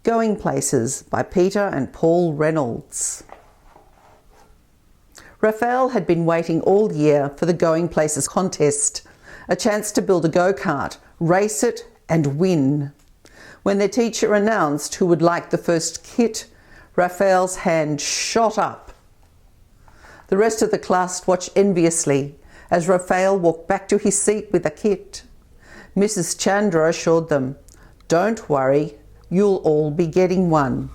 Going Places by Peter and Paul Reynolds. Raphael had been waiting all year for the Going Places contest, a chance to build a go-kart, race it and win. When their teacher announced who would like the first kit, Raphael's hand shot up. The rest of the class watched enviously as Raphael walked back to his seat with the kit. Mrs. Chandra assured them, "Don't worry, you'll all be getting one."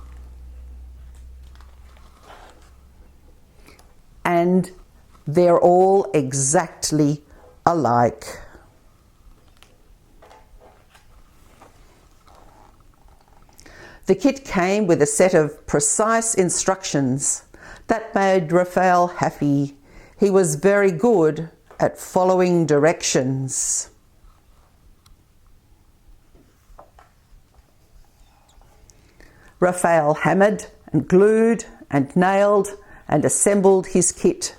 And they're all exactly alike. The kit came with a set of precise instructions. That made Raphael happy. He was very good at following directions. Raphael hammered and glued and nailed and assembled his kit.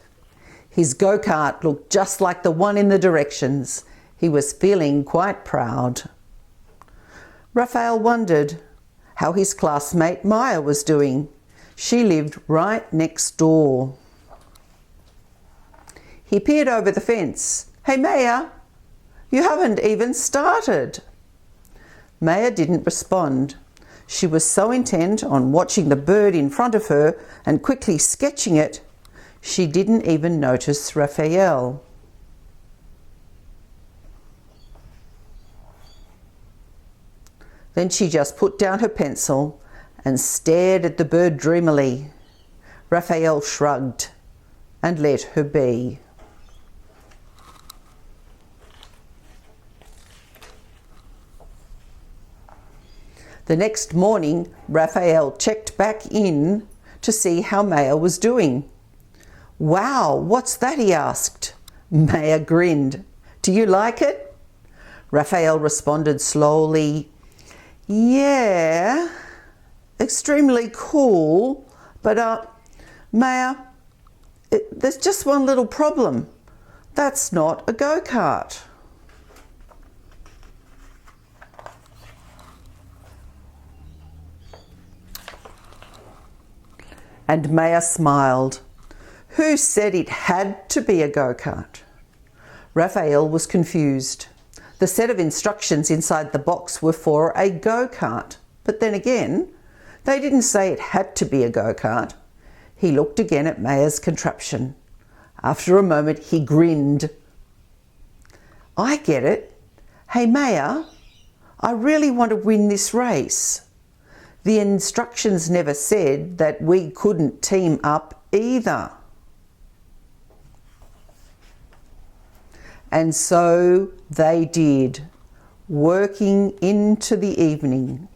His go-kart looked just like the one in the directions. He was feeling quite proud. Raphael wondered how his classmate Maya was doing. She lived right next door. He peered over the fence. "Hey Maya, you haven't even started." Maya didn't respond. She was so intent on watching the bird in front of her and quickly sketching it, she didn't even notice Raphael. Then she just put down her pencil and stared at the bird dreamily. Raphael shrugged and let her be. The next morning, Raphael checked back in to see how Maya was doing. "Wow, what's that?" he asked. Maya grinned. "Do you like it?" Raphael responded slowly, "Yeah, extremely cool, but Maya, there's just one little problem. That's not a go-kart." And Maya smiled. "Who said it had to be a go-kart?" Raphael was confused. The set of instructions inside the box were for a go-kart. But then again, they didn't say it had to be a go-kart. He looked again at Maya's contraption. After a moment, he grinned. "I get it. Hey Maya, I really want to win this race. The instructions never said that we couldn't team up either." And so they did, working into the evening.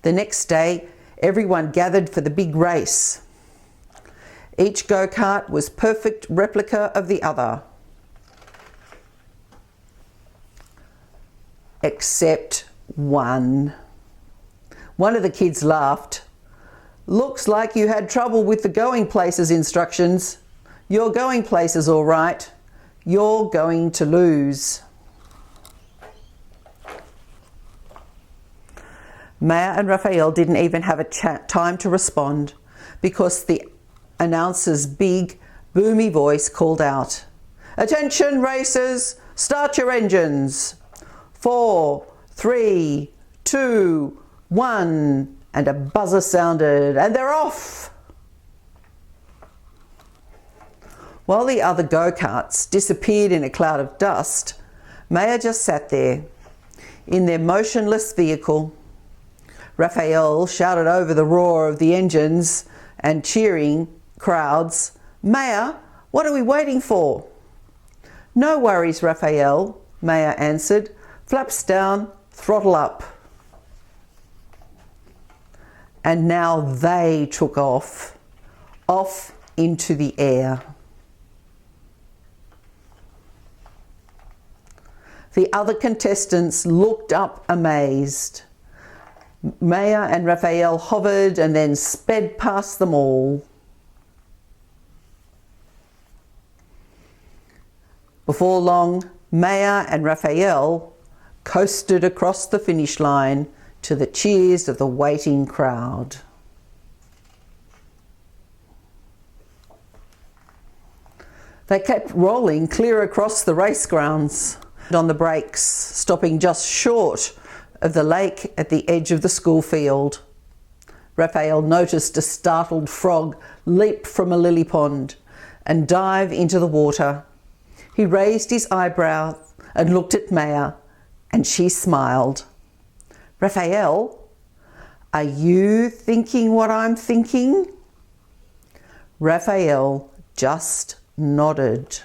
The next day, everyone gathered for the big race. Each go-kart was perfect replica of the other. Except one. One of the kids laughed. "Looks like you had trouble with the Going Places instructions. You're going places all right. You're going to lose." Maya and Raphael didn't even have a time to respond because the announcer's big, boomy voice called out, "Attention racers, start your engines. 4, 3, 2, 1, and a buzzer sounded, and they're off. While the other go-karts disappeared in a cloud of dust, Maya just sat there, in their motionless vehicle. Raphael shouted over the roar of the engines and cheering crowds, "Maya, what are we waiting for?" "No worries, Raphael," Maya answered. "Flaps down, throttle up." And now they took off into the air. The other contestants looked up amazed. Maya and Raphael hovered and then sped past them all. Before long, Maya and Raphael coasted across the finish line to the cheers of the waiting crowd. They kept rolling clear across the race grounds on the brakes, stopping just short of the lake at the edge of the school field. Raphael noticed a startled frog leap from a lily pond and dive into the water. He raised his eyebrows and looked at Maya, and she smiled. "Raphael, are you thinking what I'm thinking?" Raphael just nodded.